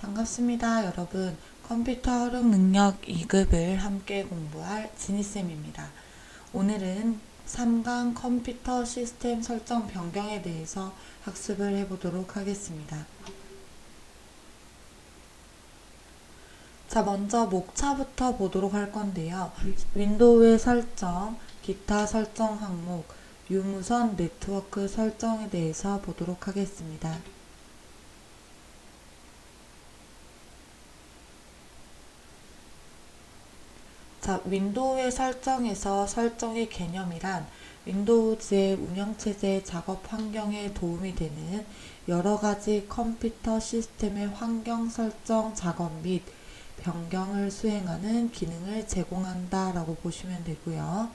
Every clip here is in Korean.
반갑습니다, 여러분. 컴퓨터 활용 능력 2급을 함께 공부할 지니쌤입니다. 오늘은 3강 컴퓨터 시스템 설정 변경에 대해서 학습을 해보도록 하겠습니다. 자, 먼저 목차부터 보도록 할 건데요. 윈도우의 설정, 기타 설정 항목, 유무선 네트워크 설정에 대해서 보도록 하겠습니다. 자, 윈도우의 설정에서 설정의 개념이란 윈도우즈의 운영체제 작업 환경에 도움이 되는 여러가지 컴퓨터 시스템의 환경 설정 작업 및 변경을 수행하는 기능을 제공한다 라고 보시면 되고요.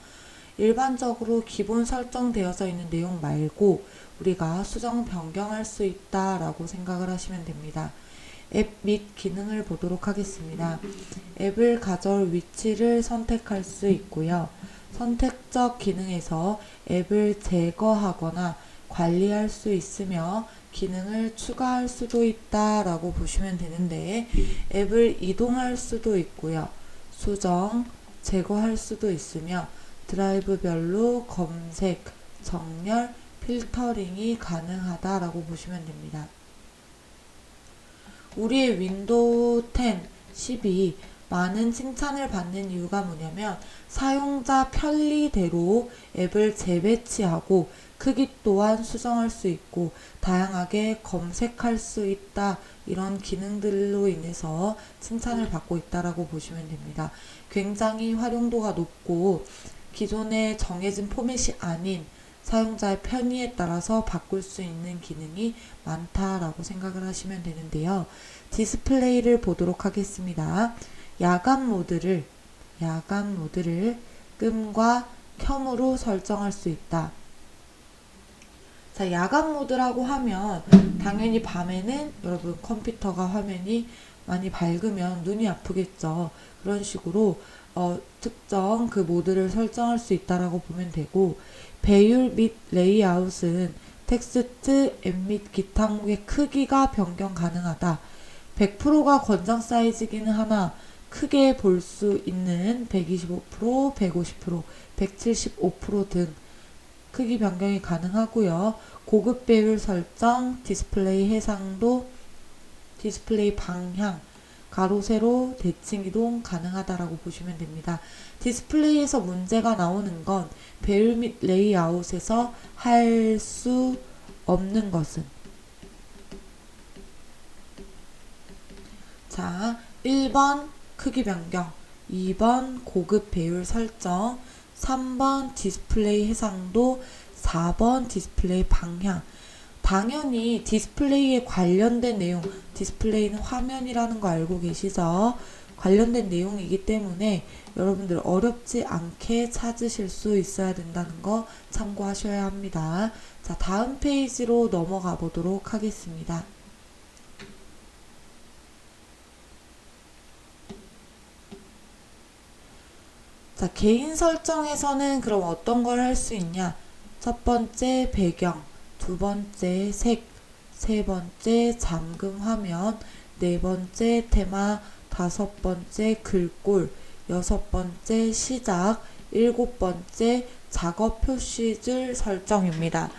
일반적으로 기본 설정되어져 있는 내용 말고 우리가 수정 변경할 수 있다 라고 생각을 하시면 됩니다. 앱 및 기능을 보도록 하겠습니다. 앱을 가져올 위치를 선택할 수 있고요. 선택적 기능에서 앱을 제거하거나 관리할 수 있으며 기능을 추가할 수도 있다 라고 보시면 되는데, 앱을 이동할 수도 있고요. 수정, 제거할 수도 있으며 드라이브별로 검색, 정렬, 필터링이 가능하다라고 보시면 됩니다. 우리의 윈도우 10, 12 많은 칭찬을 받는 이유가 뭐냐면 사용자 편리대로 앱을 재배치하고 크기 또한 수정할 수 있고 다양하게 검색할 수 있다, 이런 기능들로 인해서 칭찬을 받고 있다라고 보시면 됩니다. 굉장히 활용도가 높고 기존에 정해진 포맷이 아닌 사용자의 편의에 따라서 바꿀 수 있는 기능이 많다라고 생각을 하시면 되는데요. 디스플레이를 보도록 하겠습니다. 야간 모드를 끔과 켬으로 설정할 수 있다. 자, 야간 모드라고 하면 당연히 밤에는 여러분 컴퓨터가 화면이 많이 밝으면 눈이 아프겠죠. 그런 식으로 특정 그 모드를 설정할 수 있다라고 보면 되고, 배율 및 레이아웃은 텍스트, 앱 및 기타 항목의 크기가 변경 가능하다. 100%가 권장 사이즈기는 하나 크게 볼 수 있는 125%, 150%, 175%등 크기 변경이 가능하고요. 고급 배율 설정, 디스플레이 해상도, 디스플레이 방향, 가로 세로 대칭 이동 가능하다라고 보시면 됩니다. 디스플레이에서 문제가 나오는 건 배율 및 레이아웃에서 할 수 없는 것은, 자, 1번 크기 변경, 2번 고급 배율 설정, 3번 디스플레이 해상도, 4번 디스플레이 방향. 당연히 디스플레이에 관련된 내용, 디스플레이는 화면이라는 거 알고 계시죠? 관련된 내용이기 때문에 여러분들 어렵지 않게 찾으실 수 있어야 된다는 거 참고하셔야 합니다. 자, 다음 페이지로 넘어가 보도록 하겠습니다. 자, 개인 설정에서는 그럼 어떤 걸 할 수 있냐? 첫 번째 배경, 두 번째 색, 세 번째 잠금 화면, 네 번째 테마, 다섯 번째 글꼴, 여섯 번째 시작, 일곱 번째 작업 표시줄 설정입니다.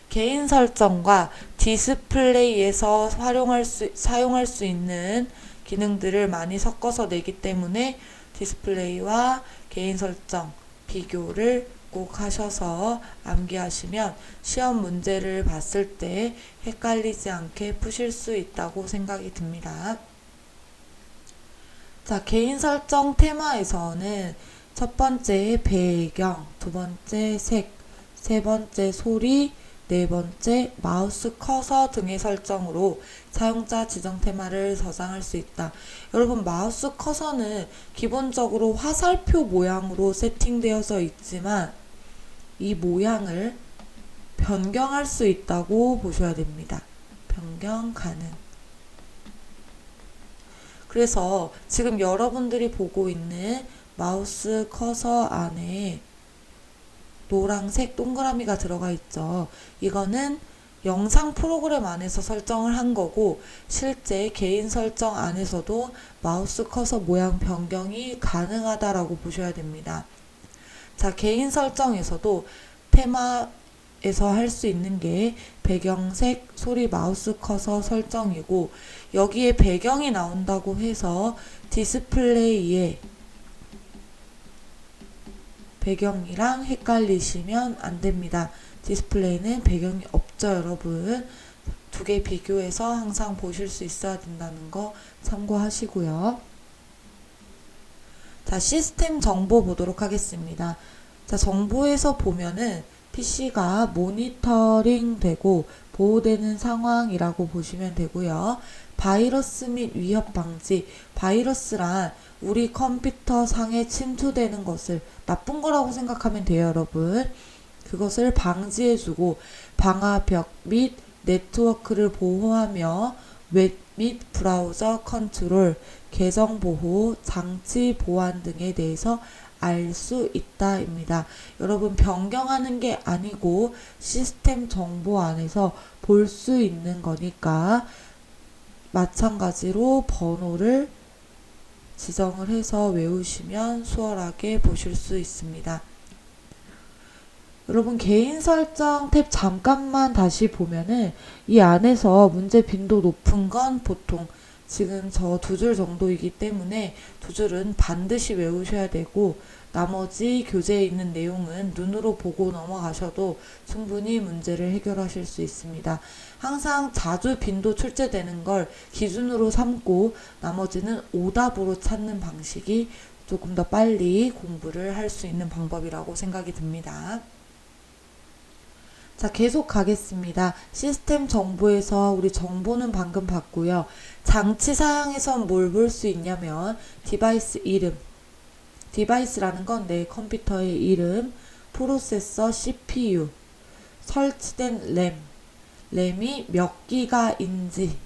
개인 설정과 디스플레이에서 사용할 수 있는 기능들을 많이 섞어서 내기 때문에 디스플레이와 개인 설정 비교를 꼭 하셔서 암기하시면 시험 문제를 봤을 때 헷갈리지 않게 푸실 수 있다고 생각이 듭니다. 자, 개인 설정 테마에서는 첫 번째 배경, 두 번째 색, 세 번째 소리, 네 번째 마우스 커서 등의 설정으로 사용자 지정 테마를 저장할 수 있다. 여러분, 마우스 커서는 기본적으로 화살표 모양으로 세팅되어져 있지만 이 모양을 변경할 수 있다고 보셔야 됩니다. 변경 가능. 그래서 지금 여러분들이 보고 있는 마우스 커서 안에 노란색 동그라미가 들어가 있죠. 이거는 영상 프로그램 안에서 설정을 한 거고 실제 개인 설정 안에서도 마우스 커서 모양 변경이 가능하다라고 보셔야 됩니다. 자, 개인 설정에서도 테마에서 할 수 있는 게 배경색, 소리, 마우스 커서 설정이고 여기에 배경이 나온다고 해서 디스플레이에 배경이랑 헷갈리시면 안 됩니다. 디스플레이는 배경이 없죠, 여러분. 두 개 비교해서 항상 보실 수 있어야 된다는 거 참고하시고요. 자, 시스템 정보 보도록 하겠습니다. 자, 정보에서 보면은 PC가 모니터링 되고 보호되는 상황이라고 보시면 되고요. 바이러스 및 위협 방지. 바이러스란 우리 컴퓨터 상에 침투되는 것을 나쁜 거라고 생각하면 돼요, 여러분. 그것을 방지해주고 방화벽 및 네트워크를 보호하며 웹 및 브라우저 컨트롤, 계정 보호, 장치 보안 등에 대해서 알 수 있다입니다. 여러분, 변경하는 게 아니고 시스템 정보 안에서 볼 수 있는 거니까 마찬가지로 번호를 지정을 해서 외우시면 수월하게 보실 수 있습니다. 여러분, 개인 설정 탭 잠깐만 다시 보면은 이 안에서 문제 빈도 높은 건 보통 지금 저 두 줄 정도이기 때문에 두 줄은 반드시 외우셔야 되고 나머지 교재에 있는 내용은 눈으로 보고 넘어가셔도 충분히 문제를 해결하실 수 있습니다. 항상 자주 빈도 출제되는 걸 기준으로 삼고 나머지는 오답으로 찾는 방식이 조금 더 빨리 공부를 할 수 있는 방법이라고 생각이 듭니다. 자, 계속 가겠습니다. 시스템 정보에서 우리 정보는 방금 봤고요. 장치 사양에선 뭘 볼 수 있냐면 디바이스 이름, 디바이스라는 건 내 컴퓨터의 이름, 프로세서 CPU, 설치된 램이 몇 기가인지,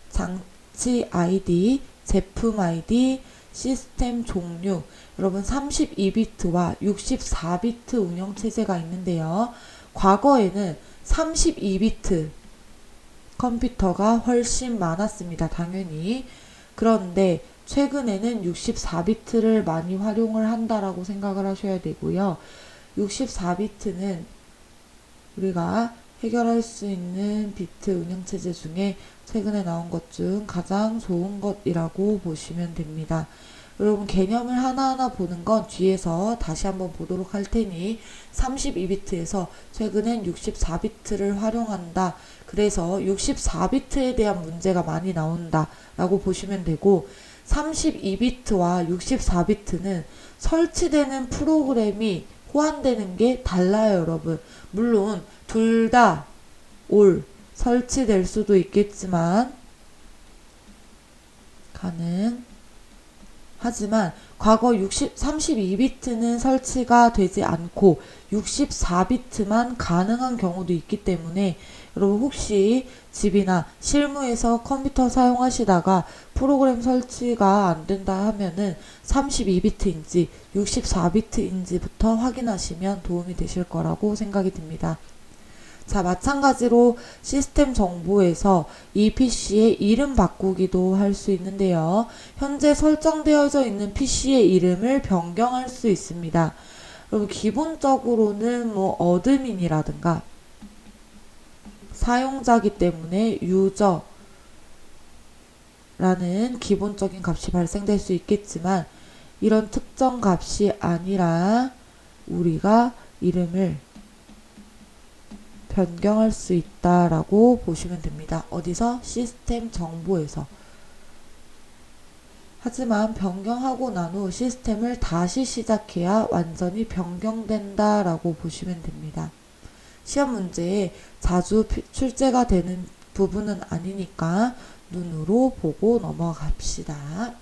장치 아이디, 제품 아이디, 시스템 종류. 여러분, 32비트와 64비트 운영체제가 있는데요. 과거에는 32비트 컴퓨터가 훨씬 많았습니다. 당연히. 그런데 최근에는 64비트를 많이 활용을 한다라고 생각을 하셔야 되고요. 64비트는 우리가 해결할 수 있는 비트 운영체제 중에 최근에 나온 것 중 가장 좋은 것이라고 보시면 됩니다. 여러분, 개념을 하나하나 보는 건 뒤에서 다시 한번 보도록 할 테니 32비트에서 최근엔 64비트를 활용한다. 그래서 64비트에 대한 문제가 많이 나온다 라고 보시면 되고 32비트와 64비트는 설치되는 프로그램이 호환되는 게 달라요, 여러분. 물론 둘 다 설치될 수도 있겠지만 하지만 과거 32비트는 설치가 되지 않고 64비트만 가능한 경우도 있기 때문에 여러분, 혹시 집이나 실무에서 컴퓨터 사용하시다가 프로그램 설치가 안 된다 하면은 32비트인지 64비트인지부터 확인하시면 도움이 되실 거라고 생각이 듭니다. 자, 마찬가지로 시스템 정보에서 이 PC의 이름 바꾸기도 할 수 있는데요. 현재 설정되어져 있는 PC의 이름을 변경할 수 있습니다. 여러분, 기본적으로는 어드민이라든가 사용자기 때문에 유저라는 기본적인 값이 발생될 수 있겠지만 이런 특정 값이 아니라 우리가 이름을 변경할 수 있다라고 보시면 됩니다. 어디서? 시스템 정보에서. 하지만 변경하고 난 후 시스템을 다시 시작해야 완전히 변경된다라고 보시면 됩니다. 시험 문제에 자주 출제가 되는 부분은 아니니까 눈으로 보고 넘어갑시다.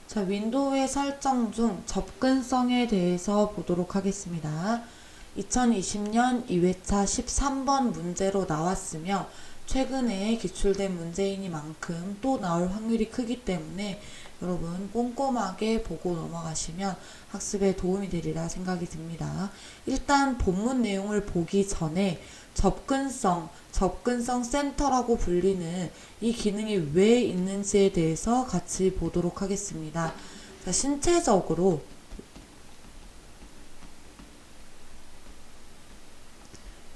자, 윈도우의 설정 중 접근성에 대해서 보도록 하겠습니다. 2020년 2회차 13번 문제로 나왔으며 최근에 기출된 문제이니만큼 또 나올 확률이 크기 때문에 여러분 꼼꼼하게 보고 넘어가시면 학습에 도움이 되리라 생각이 듭니다. 일단 본문 내용을 보기 전에 접근성 센터라고 불리는 이 기능이 왜 있는지에 대해서 같이 보도록 하겠습니다. 자, 신체적으로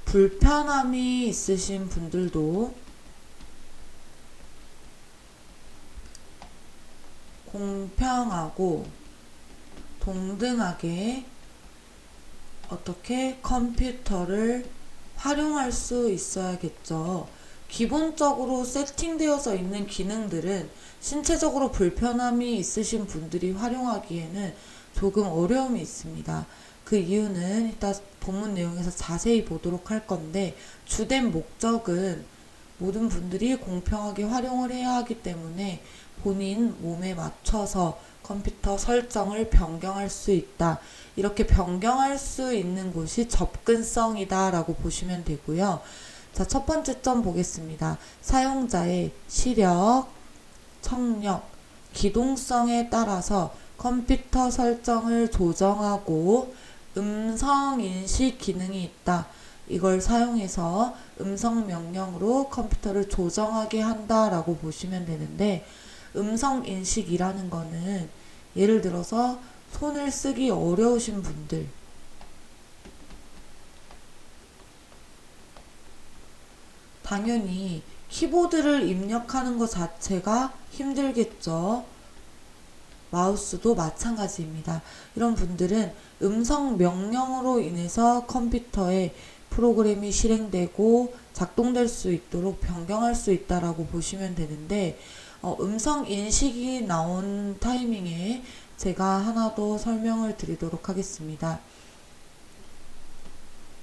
불편함이 있으신 분들도 공평하고 동등하게 어떻게 컴퓨터를 활용할 수 있어야겠죠. 기본적으로 세팅되어서 있는 기능들은 신체적으로 불편함이 있으신 분들이 활용하기에는 조금 어려움이 있습니다. 그 이유는 이따 본문 내용에서 자세히 보도록 할 건데, 주된 목적은 모든 분들이 공평하게 활용을 해야 하기 때문에 본인 몸에 맞춰서 컴퓨터 설정을 변경할 수 있다. 이렇게 변경할 수 있는 곳이 접근성이다 라고 보시면 되고요. 자, 첫 번째 점 보겠습니다. 사용자의 시력, 청력, 기동성에 따라서 컴퓨터 설정을 조정하고 음성인식 기능이 있다. 이걸 사용해서 음성 명령으로 컴퓨터를 조정하게 한다라고 보시면 되는데, 음성인식이라는 거는 예를 들어서 손을 쓰기 어려우신 분들, 당연히 키보드를 입력하는 것 자체가 힘들겠죠. 마우스도 마찬가지입니다. 이런 분들은 음성 명령으로 인해서 컴퓨터에 프로그램이 실행되고 작동될 수 있도록 변경할 수 있다라고 보시면 되는데, 음성 인식이 나온 타이밍에 제가 하나 더 설명을 드리도록 하겠습니다.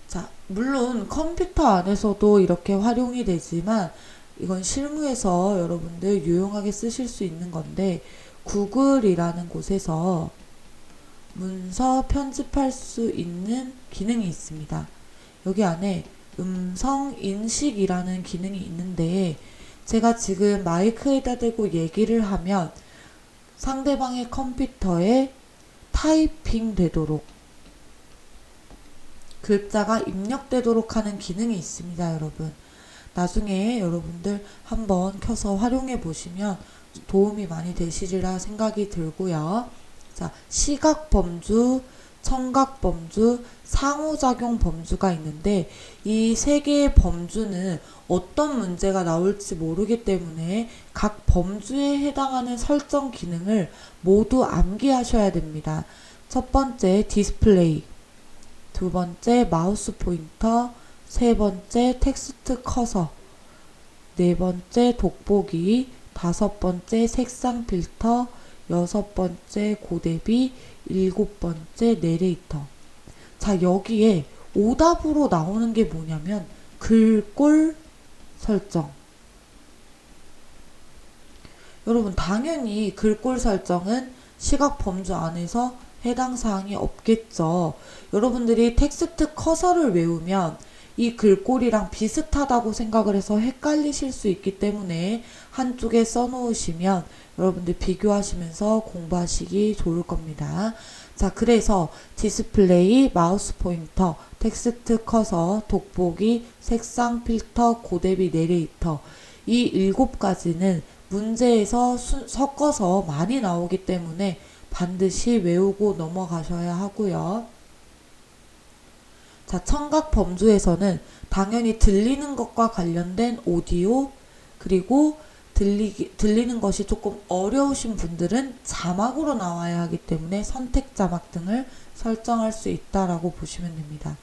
자, 물론 컴퓨터 안에서도 이렇게 활용이 되지만 이건 실무에서 여러분들 유용하게 쓰실 수 있는 건데, 구글이라는 곳에서 문서 편집할 수 있는 기능이 있습니다. 여기 안에 음성 인식이라는 기능이 있는데, 제가 지금 마이크에다 대고 얘기를 하면 상대방의 컴퓨터에 타이핑 되도록, 글자가 입력되도록 하는 기능이 있습니다, 여러분. 나중에 여러분들 한번 켜서 활용해 보시면 도움이 많이 되시리라 생각이 들고요. 자, 시각 범주, 청각 범주, 상호작용 범주가 있는데, 이 세 개의 범주는 어떤 문제가 나올지 모르기 때문에 각 범주에 해당하는 설정 기능을 모두 암기하셔야 됩니다. 첫 번째 디스플레이, 두 번째 마우스 포인터, 세 번째 텍스트 커서, 네 번째 돋보기, 다섯 번째 색상 필터, 여섯 번째 고대비, 일곱 번째 내레이터. 자, 여기에 오답으로 나오는 게 뭐냐면 글꼴 설정. 여러분, 당연히 글꼴 설정은 시각 범주 안에서 해당 사항이 없겠죠. 여러분들이 텍스트 커서를 외우면 이 글꼴이랑 비슷하다고 생각을 해서 헷갈리실 수 있기 때문에 한쪽에 써놓으시면 여러분들 비교하시면서 공부하시기 좋을 겁니다. 자, 그래서 디스플레이, 마우스 포인터, 텍스트 커서, 돋보기, 색상 필터, 고대비, 내레이터, 이 7가지는 문제에서 섞어서 많이 나오기 때문에 반드시 외우고 넘어가셔야 하고요. 자, 청각 범주에서는 당연히 들리는 것과 관련된 오디오, 그리고 들리는 것이 조금 어려우신 분들은 자막으로 나와야 하기 때문에 선택 자막 등을 설정할 수 있다라고 보시면 됩니다.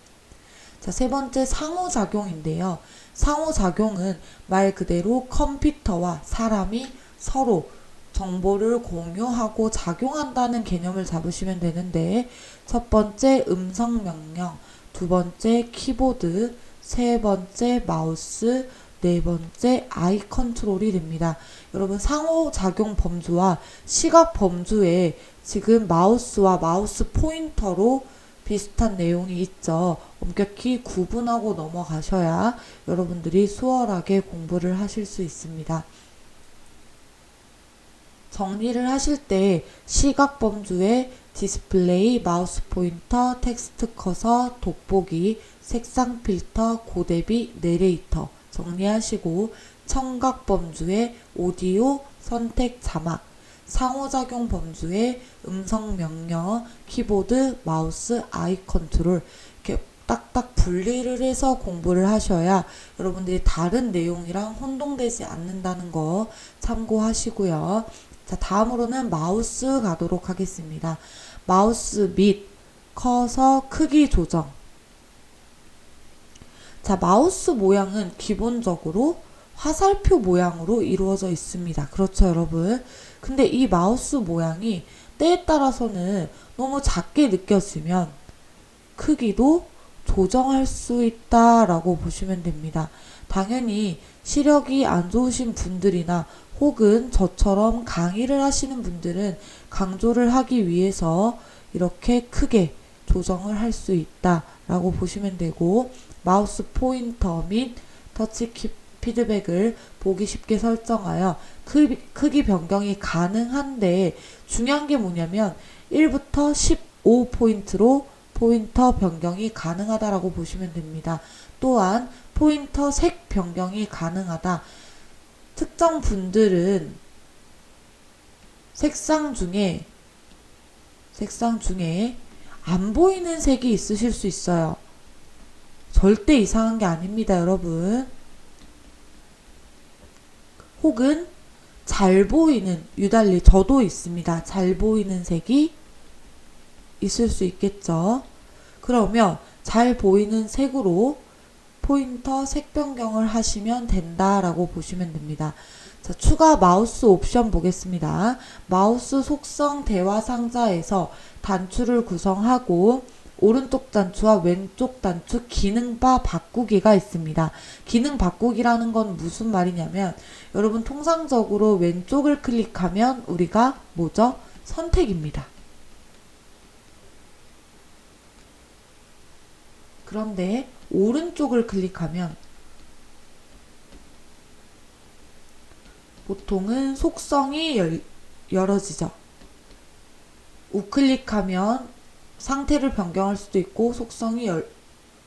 자, 세 번째 상호작용인데요. 상호작용은 말 그대로 컴퓨터와 사람이 서로 정보를 공유하고 작용한다는 개념을 잡으시면 되는데, 첫 번째 음성 명령, 두 번째 키보드, 세 번째 마우스, 네 번째 아이 컨트롤이 됩니다. 여러분, 상호작용 범주와 시각 범주에 지금 마우스와 마우스 포인터로 비슷한 내용이 있죠. 엄격히 구분하고 넘어가셔야 여러분들이 수월하게 공부를 하실 수 있습니다. 정리를 하실 때 시각 범주에 디스플레이, 마우스 포인터, 텍스트 커서, 돋보기, 색상 필터, 고대비, 내레이터 정리하시고, 청각 범주에 오디오, 선택, 자막, 상호작용 범주에 음성 명령, 키보드, 마우스, 아이 컨트롤 이렇게 딱딱 분리를 해서 공부를 하셔야 여러분들이 다른 내용이랑 혼동되지 않는다는 거 참고하시고요. 자, 다음으로는 마우스 가도록 하겠습니다. 마우스 및 커서 크기 조정. 자, 마우스 모양은 기본적으로 화살표 모양으로 이루어져 있습니다. 그렇죠, 여러분? 근데 이 마우스 모양이 때에 따라서는 너무 작게 느껴지면 크기도 조정할 수 있다라고 보시면 됩니다. 당연히 시력이 안 좋으신 분들이나 혹은 저처럼 강의를 하시는 분들은 강조를 하기 위해서 이렇게 크게 조정을 할 수 있다라고 보시면 되고, 마우스 포인터 및 터치 피드백을 보기 쉽게 설정하여 크기 변경이 가능한데, 중요한 게 뭐냐면 1부터 15포인트로 포인터 변경이 가능하다라고 보시면 됩니다. 또한 포인터 색 변경이 가능하다. 특정 분들은 색상 중에 안 보이는 색이 있으실 수 있어요. 절대 이상한 게 아닙니다, 여러분. 혹은 잘 보이는, 유달리 저도 있습니다. 잘 보이는 색이 있을 수 있겠죠. 그러면 잘 보이는 색으로 포인터 색 변경을 하시면 된다라고 보시면 됩니다. 자, 추가 마우스 옵션 보겠습니다. 마우스 속성 대화 상자에서 단추를 구성하고 오른쪽 단추와 왼쪽 단추 기능바 바꾸기가 있습니다. 기능 바꾸기라는 건 무슨 말이냐면, 여러분 통상적으로 왼쪽을 클릭하면 우리가 뭐죠? 선택입니다. 그런데 오른쪽을 클릭하면 보통은 속성이 열어지죠. 우클릭하면 상태를 변경할 수도 있고 속성이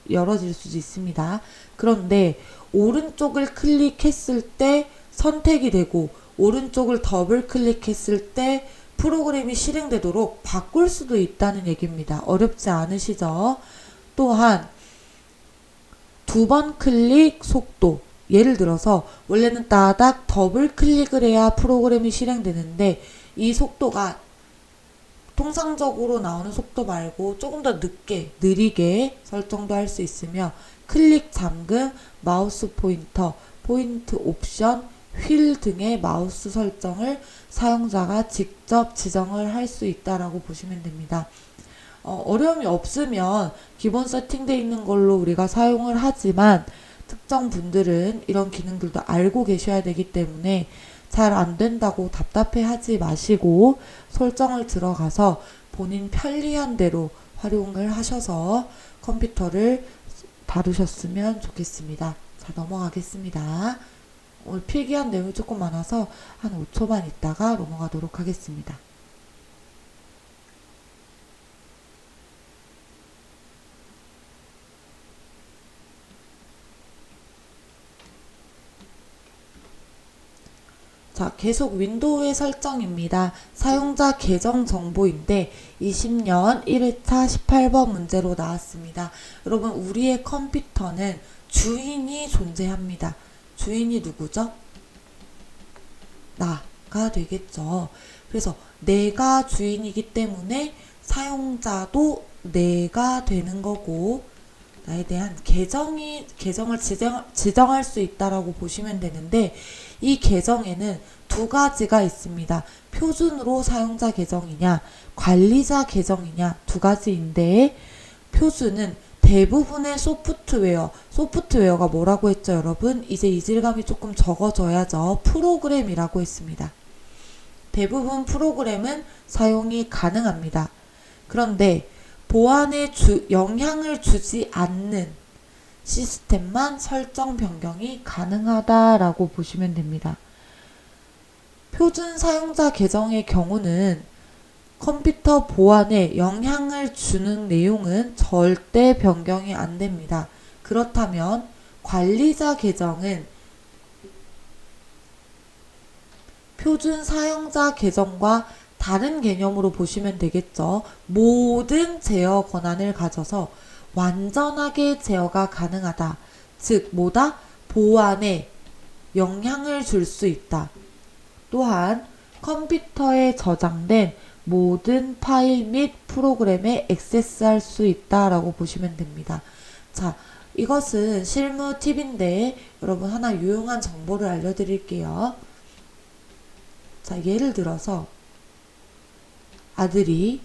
열어질 수도 있습니다. 그런데 오른쪽을 클릭했을 때 선택이 되고 오른쪽을 더블 클릭했을 때 프로그램이 실행되도록 바꿀 수도 있다는 얘기입니다. 어렵지 않으시죠? 또한 두 번 클릭 속도, 예를 들어서 원래는 따닥 더블 클릭을 해야 프로그램이 실행되는데 이 속도가 통상적으로 나오는 속도 말고 조금 더 느리게 설정도 할 수 있으며, 클릭 잠금, 마우스 포인터, 포인트 옵션, 휠 등의 마우스 설정을 사용자가 직접 지정을 할 수 있다라고 보시면 됩니다. 어려움이 없으면 기본 세팅되어 있는 걸로 우리가 사용을 하지만, 특정 분들은 이런 기능들도 알고 계셔야 되기 때문에 잘 안 된다고 답답해 하지 마시고 설정을 들어가서 본인 편리한 대로 활용을 하셔서 컴퓨터를 다루셨으면 좋겠습니다. 자, 넘어가겠습니다. 오늘 필기한 내용이 조금 많아서 한 5초만 있다가 넘어가도록 하겠습니다. 자, 계속 윈도우의 설정입니다. 사용자 계정 정보인데 20년 1회차 18번 문제로 나왔습니다. 여러분, 우리의 컴퓨터는 주인이 존재합니다. 주인이 누구죠? 나가 되겠죠. 그래서 내가 주인이기 때문에 사용자도 내가 되는 거고, 나에 대한 계정을 지정할 수 있다라고 보시면 되는데, 이 계정에는 두 가지가 있습니다. 표준으로 사용자 계정이냐, 관리자 계정이냐, 두 가지인데, 표준은 대부분의 소프트웨어가 뭐라고 했죠, 여러분? 이제 이질감이 조금 적어져야죠. 프로그램이라고 했습니다. 대부분 프로그램은 사용이 가능합니다. 그런데 보안에 영향을 주지 않는 시스템만 설정 변경이 가능하다라고 보시면 됩니다. 표준 사용자 계정의 경우는 컴퓨터 보안에 영향을 주는 내용은 절대 변경이 안 됩니다. 그렇다면 관리자 계정은 표준 사용자 계정과 다른 개념으로 보시면 되겠죠. 모든 제어 권한을 가져서 완전하게 제어가 가능하다. 즉 뭐다? 보안에 영향을 줄 수 있다. 또한 컴퓨터에 저장된 모든 파일 및 프로그램에 액세스할 수 있다라고 보시면 됩니다. 자, 이것은 실무 팁인데 여러분 하나 유용한 정보를 알려드릴게요. 자, 예를 들어서 아들이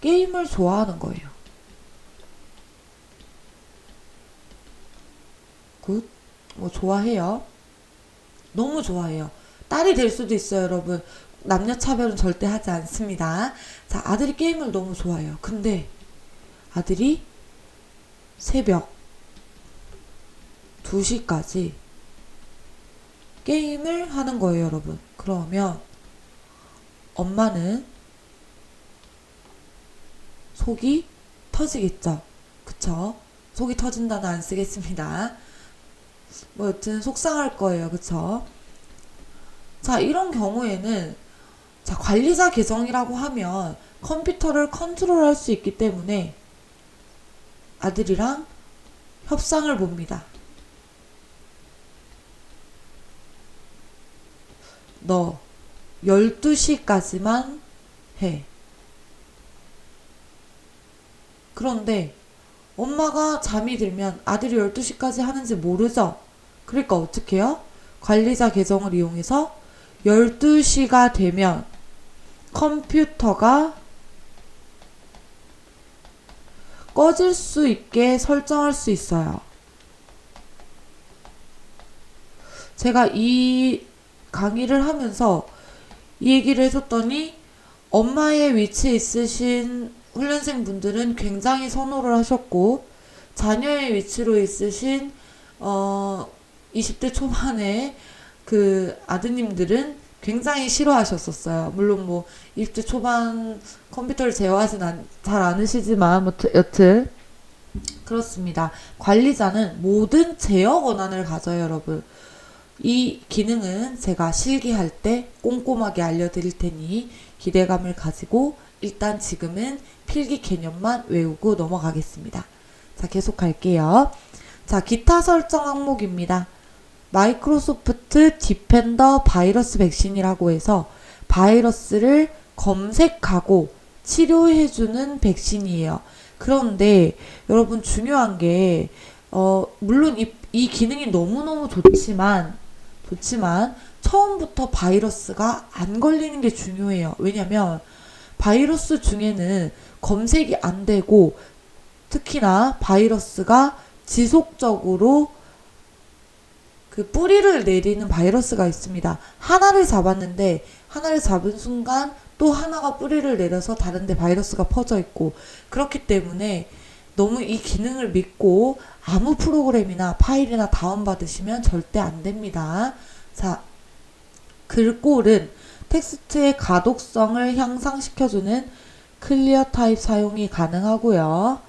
게임을 좋아하는 거예요. 굿. 뭐 좋아해요. 너무 좋아해요. 딸이 될 수도 있어요, 여러분. 남녀 차별은 절대 하지 않습니다. 자, 아들이 게임을 너무 좋아해요. 근데 아들이 새벽 2시까지 게임을 하는 거예요, 여러분. 그러면 엄마는 속이 터지겠죠. 그쵸? 속이 터진다는 안 쓰겠습니다. 뭐 여튼 속상할 거예요. 그쵸? 자, 이런 경우에는 자, 관리자 계정이라고 하면 컴퓨터를 컨트롤할 수 있기 때문에 아들이랑 협상을 봅니다. 너 12시까지만 해. 그런데 엄마가 잠이 들면 아들이 12시까지 하는지 모르죠? 그러니까 어떻게 해요? 관리자 계정을 이용해서 12시가 되면 컴퓨터가 꺼질 수 있게 설정할 수 있어요. 제가 이 강의를 하면서 이 얘기를 해줬더니 엄마의 위치에 있으신 훈련생 분들은 굉장히 선호를 하셨고 자녀의 위치로 있으신 20대 초반의 그 아드님들은 굉장히 싫어하셨었어요. 물론 뭐 20대 초반 컴퓨터를 제어하진 잘 않으시지만 뭐 여튼 그렇습니다. 관리자는 모든 제어 권한을 가져요, 여러분. 이 기능은 제가 실기할 때 꼼꼼하게 알려드릴 테니 기대감을 가지고 일단 지금은 필기 개념만 외우고 넘어가겠습니다. 자, 계속 갈게요. 자, 기타 설정 항목입니다. 마이크로소프트 디펜더 바이러스 백신이라고 해서 바이러스를 검색하고 치료해주는 백신이에요. 그런데 여러분 중요한 게 물론 이 기능이 너무너무 좋지만 처음부터 바이러스가 안 걸리는 게 중요해요. 왜냐면 바이러스 중에는 검색이 안 되고 특히나 바이러스가 지속적으로 그 뿌리를 내리는 바이러스가 있습니다. 하나를 잡았는데 하나를 잡은 순간 또 하나가 뿌리를 내려서 다른데 바이러스가 퍼져 있고 그렇기 때문에 너무 이 기능을 믿고 아무 프로그램이나 파일이나 다운받으시면 절대 안 됩니다. 자, 글꼴은 텍스트의 가독성을 향상시켜주는 클리어 타입 사용이 가능하고요.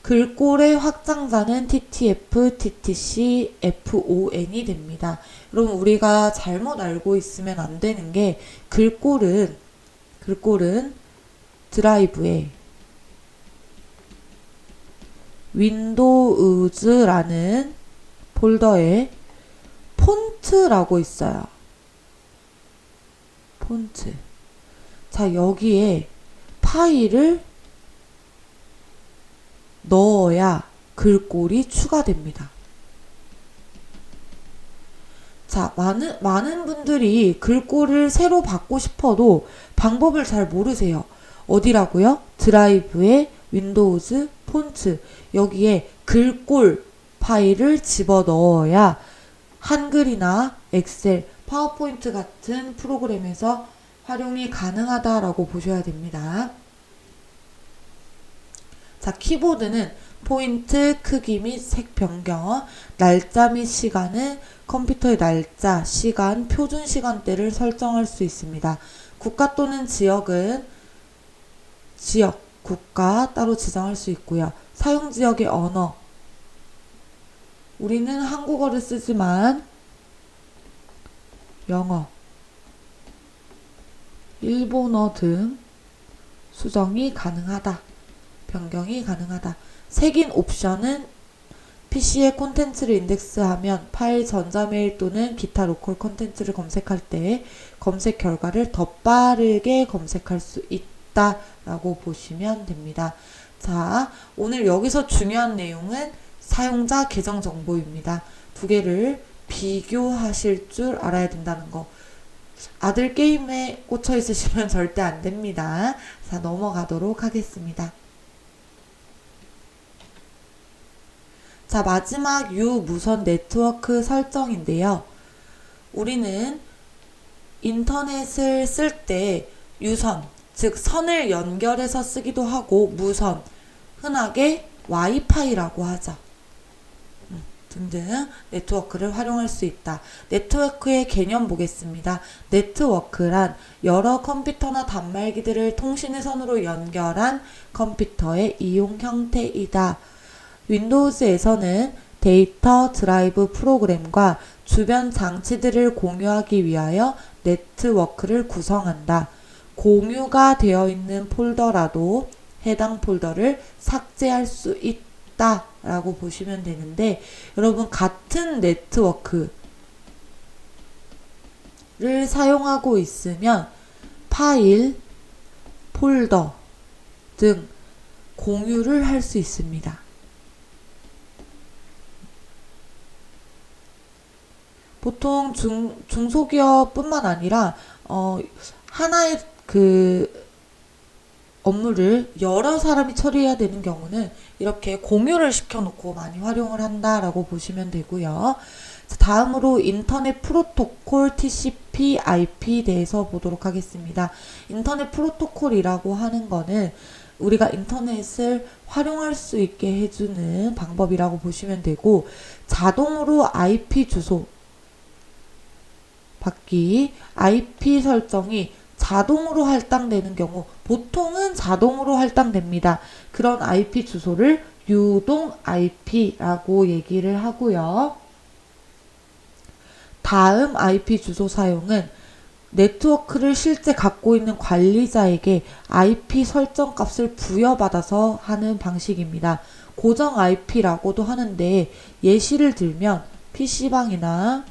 글꼴의 확장자는 TTF, TTC, FON이 됩니다. 여러분 우리가 잘못 알고 있으면 안 되는 게 글꼴은 드라이브에 윈도우즈라는 폴더에 폰트라고 있어요. 폰트. 자, 여기에 파일을 넣어야 글꼴이 추가됩니다. 자, 많은 분들이 글꼴을 새로 받고 싶어도 방법을 잘 모르세요. 어디라고요? 드라이브에 윈도우즈 폰트. 여기에 글꼴 파일을 집어 넣어야 한글이나 엑셀, 파워포인트 같은 프로그램에서 활용이 가능하다라고 보셔야 됩니다. 자, 키보드는 포인트, 크기 및 색 변경, 날짜 및 시간은 컴퓨터의 날짜, 시간, 표준 시간대를 설정할 수 있습니다. 국가 또는 지역은 지역, 국가 따로 지정할 수 있고요. 사용 지역의 언어, 우리는 한국어를 쓰지만 영어, 일본어 등 수정이 가능하다. 변경이 가능하다. 색인 옵션은 PC의 콘텐츠를 인덱스하면 파일, 전자메일 또는 기타 로컬 콘텐츠를 검색할 때 검색 결과를 더 빠르게 검색할 수 있다라고 보시면 됩니다. 자, 오늘 여기서 중요한 내용은 사용자 계정 정보입니다. 두 개를 비교하실 줄 알아야 된다는 거. 아들 게임에 꽂혀 있으시면 절대 안 됩니다. 자, 넘어가도록 하겠습니다. 자, 마지막 유무선 네트워크 설정인데요. 우리는 인터넷을 쓸 때 유선, 즉 선을 연결해서 쓰기도 하고 무선, 흔하게 와이파이라고 하죠. 등등 네트워크를 활용할 수 있다. 네트워크의 개념 보겠습니다. 네트워크란 여러 컴퓨터나 단말기들을 통신의 선으로 연결한 컴퓨터의 이용 형태이다. 윈도우즈에서는 데이터 드라이브 프로그램과 주변 장치들을 공유하기 위하여 네트워크를 구성한다. 공유가 되어 있는 폴더라도 해당 폴더를 삭제할 수 있다 라고 보시면 되는데, 여러분 같은 네트워크를 사용하고 있으면 파일, 폴더 등 공유를 할 수 있습니다. 보통 중소기업뿐만 아니라 하나의 업무를 여러 사람이 처리해야 되는 경우는 이렇게 공유를 시켜놓고 많이 활용을 한다라고 보시면 되고요. 다음으로 인터넷 프로토콜 TCP, IP 대해서 보도록 하겠습니다. 인터넷 프로토콜이라고 하는 거는 우리가 인터넷을 활용할 수 있게 해주는 방법이라고 보시면 되고, 자동으로 IP 주소 받기, IP 설정이 자동으로 할당되는 경우, 보통은 자동으로 할당됩니다. 그런 IP 주소를 유동 IP라고 얘기를 하고요. 다음 IP 주소 사용은 네트워크를 실제 갖고 있는 관리자에게 IP 설정 값을 부여받아서 하는 방식입니다. 고정 IP라고도 하는데, 예시를 들면 PC방이나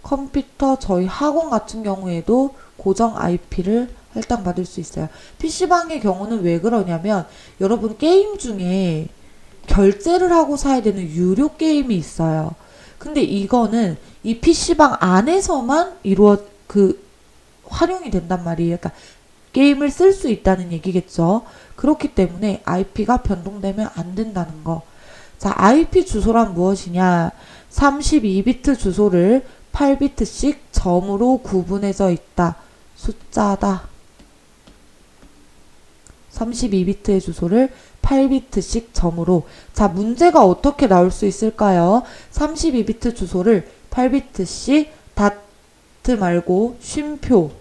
컴퓨터 저희 학원 같은 경우에도 고정 IP를 할당받을 수 있어요. PC방의 경우는 왜 그러냐면, 여러분 게임 중에 결제를 하고 사야 되는 유료 게임이 있어요. 근데 이거는 이 PC방 안에서만 활용이 된단 말이에요. 그러니까 게임을 쓸 수 있다는 얘기겠죠. 그렇기 때문에 IP가 변동되면 안 된다는 거. 자, IP 주소란 무엇이냐? 32비트 주소를 8비트씩 점으로 구분해져 있다. 숫자다. 32비트의 주소를 8비트씩 점으로. 자, 문제가 어떻게 나올 수 있을까요? 32비트 주소를 8비트씩 다트 말고 쉼표로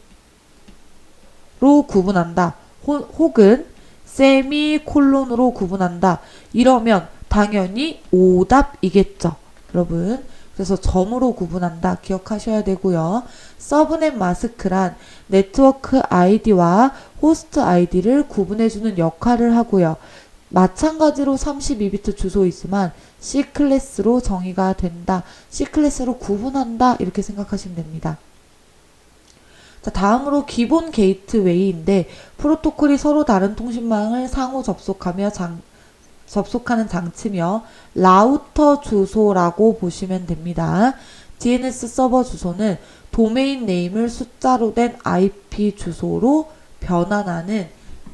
구분한다. 혹은 세미콜론으로 구분한다. 이러면 당연히 오답이겠죠. 여러분. 그래서 점으로 구분한다. 기억하셔야 되고요. 서브넷 마스크란 네트워크 아이디와 호스트 아이디를 구분해주는 역할을 하고요. 마찬가지로 32비트 주소이지만 C클래스로 정의가 된다. C클래스로 구분한다. 이렇게 생각하시면 됩니다. 자, 다음으로 기본 게이트웨이인데, 프로토콜이 서로 다른 통신망을 상호 접속하는 장치며 라우터 주소라고 보시면 됩니다. DNS 서버 주소는 도메인 네임을 숫자로 된 IP 주소로 변환하는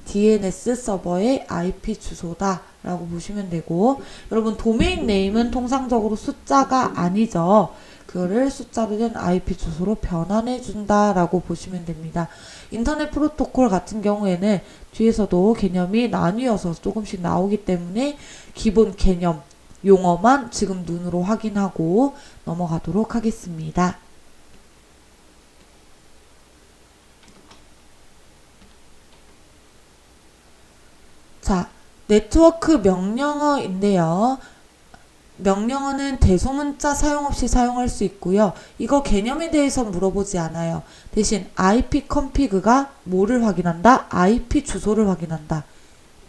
DNS 서버의 IP 주소다 라고 보시면 되고, 여러분 도메인 네임은 통상적으로 숫자가 아니죠. 그거를 숫자로 된 IP 주소로 변환해 준다라고 보시면 됩니다. 인터넷 프로토콜 같은 경우에는 뒤에서도 개념이 나뉘어서 조금씩 나오기 때문에 기본 개념, 용어만 지금 눈으로 확인하고 넘어가도록 하겠습니다. 자, 네트워크 명령어인데요. 명령어는 대소문자 사용 없이 사용할 수 있고요. 이거 개념에 대해서 물어보지 않아요. 대신 IP config가 뭐를 확인한다? IP 주소를 확인한다.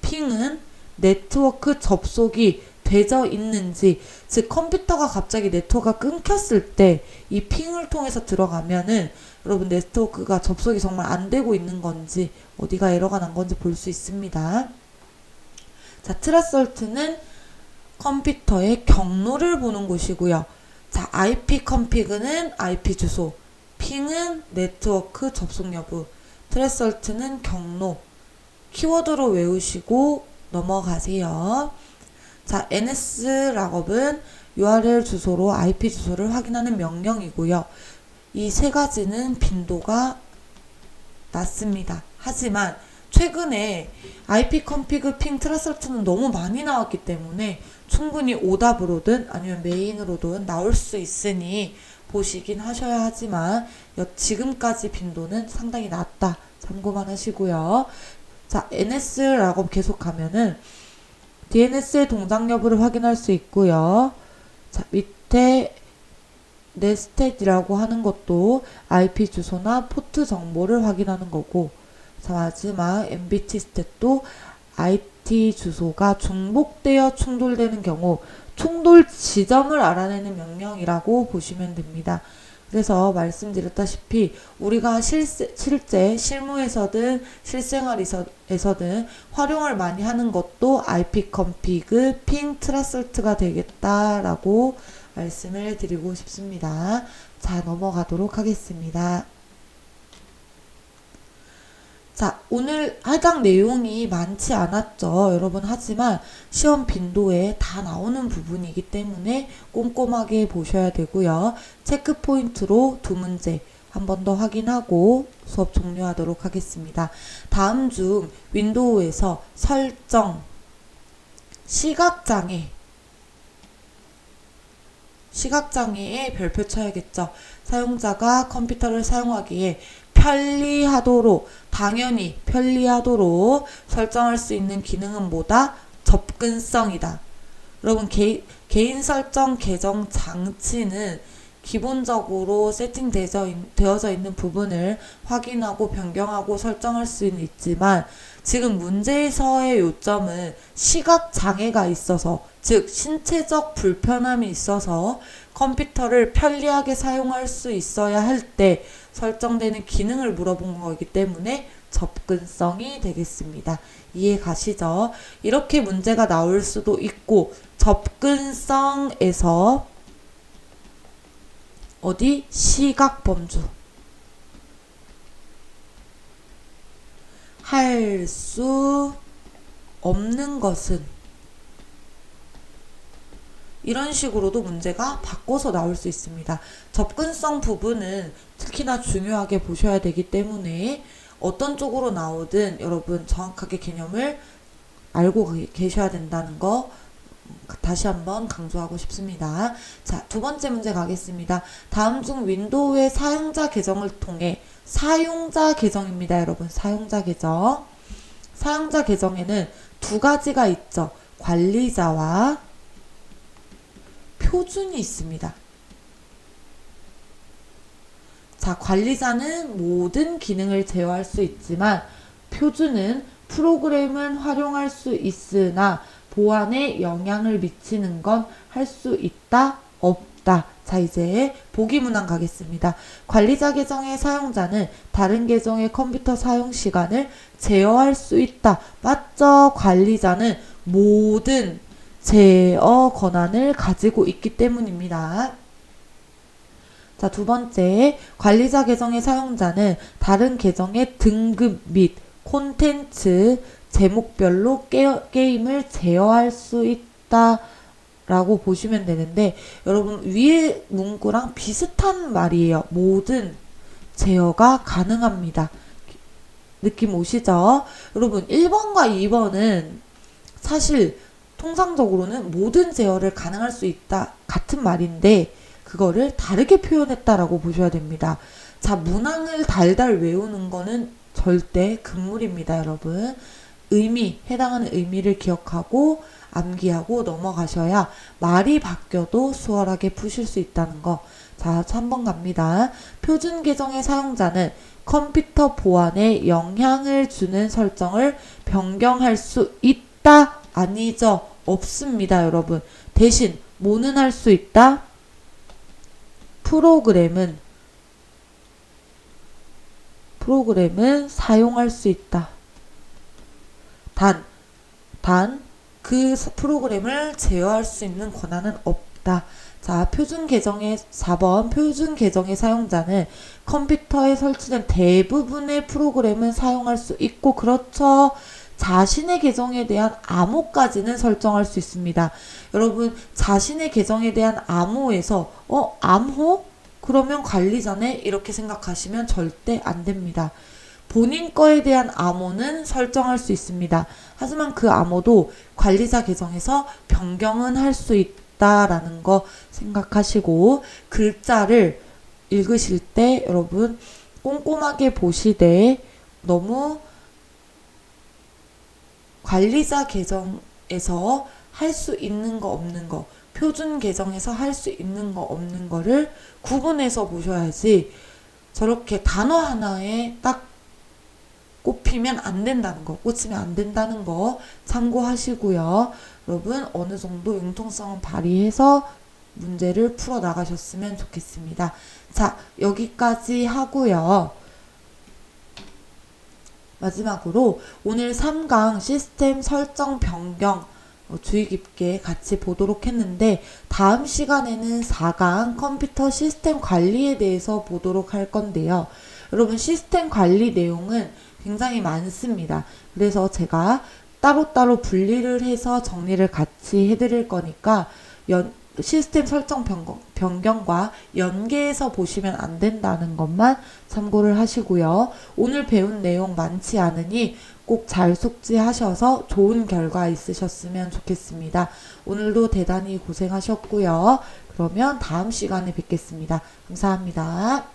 핑은 네트워크 접속이 되어 있는지, 즉 컴퓨터가 갑자기 네트워크가 끊겼을 때 이 핑을 통해서 들어가면은 여러분 네트워크가 접속이 정말 안 되고 있는 건지 어디가 에러가 난 건지 볼 수 있습니다. 자, 트라솔트는 컴퓨터의 경로를 보는 곳이고요. 자, IP config는 IP 주소, 핑은 네트워크 접속 여부, 트래설트는 경로. 키워드로 외우시고 넘어가세요. 자, NS 락업은 URL 주소로 IP 주소를 확인하는 명령이고요. 이 세 가지는 빈도가 낮습니다. 하지만 최근에 IP config 핑 트라설트는 너무 많이 나왔기 때문에 충분히 오답으로든 아니면 메인으로든 나올 수 있으니 보시긴 하셔야 하지만 지금까지 빈도는 상당히 낮다. 참고만 하시고요. 자, NS라고 계속하면은 DNS의 동작 여부를 확인할 수 있고요. 자, 밑에 네스텟이라고 하는 것도 IP 주소나 포트 정보를 확인하는 거고, 자, 마지막 MBT 스탯도 IT 주소가 중복되어 충돌되는 경우 충돌 지점을 알아내는 명령이라고 보시면 됩니다. 그래서 말씀드렸다시피 우리가 실제 실무에서든 실생활에서든 활용을 많이 하는 것도 IP config 핑 트라설트가 되겠다라고 말씀을 드리고 싶습니다. 자, 넘어가도록 하겠습니다. 자, 오늘 해당 내용이 많지 않았죠, 여러분. 하지만 시험 빈도에 다 나오는 부분이기 때문에 꼼꼼하게 보셔야 되고요. 체크 포인트로 두 문제 한 번 더 확인하고 수업 종료하도록 하겠습니다. 다음 중 윈도우에서 설정, 시각장애의 별표 쳐야겠죠. 사용자가 컴퓨터를 사용하기에 편리하도록, 당연히 편리하도록 설정할 수 있는 기능은 뭐다? 접근성이다. 여러분, 개인 설정 계정 장치는 기본적으로 세팅되어져 있는 부분을 확인하고 변경하고 설정할 수는 있지만 지금 문제에서의 요점은 시각장애가 있어서, 즉 신체적 불편함이 있어서 컴퓨터를 편리하게 사용할 수 있어야 할 때 설정되는 기능을 물어본 거기 때문에 접근성이 되겠습니다. 이해 가시죠? 이렇게 문제가 나올 수도 있고, 접근성에서 어디? 시각범주. 할 수 없는 것은, 이런 식으로도 문제가 바꿔서 나올 수 있습니다. 접근성 부분은 특히나 중요하게 보셔야 되기 때문에 어떤 쪽으로 나오든 여러분 정확하게 개념을 알고 계셔야 된다는 거 다시 한번 강조하고 싶습니다. 자, 두 번째 문제 가겠습니다. 다음 중 윈도우의 사용자 계정을 통해, 사용자 계정입니다, 여러분. 사용자 계정. 사용자 계정에는 두 가지가 있죠. 관리자와 표준이 있습니다. 자, 관리자는 모든 기능을 제어할 수 있지만 표준은 프로그램은 활용할 수 있으나 보안에 영향을 미치는 건 할 수 있다, 없다. 자, 이제 보기 문항 가겠습니다. 관리자 계정의 사용자는 다른 계정의 컴퓨터 사용 시간을 제어할 수 있다. 맞죠? 관리자는 모든 제어 권한을 가지고 있기 때문입니다. 자, 두 번째, 관리자 계정의 사용자는 다른 계정의 등급 및 콘텐츠 제목별로 게임을 제어할 수 있다, 라고 보시면 되는데 여러분 위에 문구랑 비슷한 말이에요. 모든 제어가 가능합니다. 느낌 오시죠? 여러분 1번과 2번은 사실 통상적으로는 모든 제어를 가능할 수 있다 같은 말인데 그거를 다르게 표현했다라고 보셔야 됩니다. 자, 문항을 달달 외우는 거는 절대 금물입니다, 여러분. 해당하는 의미를 기억하고 암기하고 넘어가셔야 말이 바뀌어도 수월하게 푸실 수 있다는 거. 자, 3번 갑니다. 표준 계정의 사용자는 컴퓨터 보안에 영향을 주는 설정을 변경할 수 있다? 아니죠. 없습니다, 여러분. 대신 뭐는 할 수 있다? 프로그램은 사용할 수 있다. 단 그 프로그램을 제어할 수 있는 권한은 없다. 자, 4번 표준 계정의 사용자는 컴퓨터에 설치된 대부분의 프로그램은 사용할 수 있고 그렇죠. 자신의 계정에 대한 암호까지는 설정할 수 있습니다. 여러분 자신의 계정에 대한 암호에서 암호? 그러면 관리자네? 이렇게 생각하시면 절대 안 됩니다. 본인 거에 대한 암호는 설정할 수 있습니다. 하지만 그 암호도 관리자 계정에서 변경은 할 수 있다라는 거 생각하시고 글자를 읽으실 때 여러분 꼼꼼하게 보시되 너무 관리자 계정에서 할 수 있는 거 없는 거 표준 계정에서 할 수 있는 거 없는 거를 구분해서 보셔야지 저렇게 단어 하나에 딱 꼽히면 안 된다는 거, 꽂히면 안 된다는 거 참고하시고요. 여러분 어느 정도 융통성을 발휘해서 문제를 풀어 나가셨으면 좋겠습니다. 자, 여기까지 하고요. 마지막으로 오늘 3강 시스템 설정 변경 주의 깊게 같이 보도록 했는데 다음 시간에는 4강 컴퓨터 시스템 관리에 대해서 보도록 할 건데요. 여러분 시스템 관리 내용은 굉장히 많습니다. 그래서 제가 따로따로 분리를 해서 정리를 같이 해드릴 거니까 시스템 설정 변경과 연계해서 보시면 안 된다는 것만 참고를 하시고요. 오늘 배운 내용 많지 않으니 꼭 잘 숙지하셔서 좋은 결과 있으셨으면 좋겠습니다. 오늘도 대단히 고생하셨고요. 그러면 다음 시간에 뵙겠습니다. 감사합니다.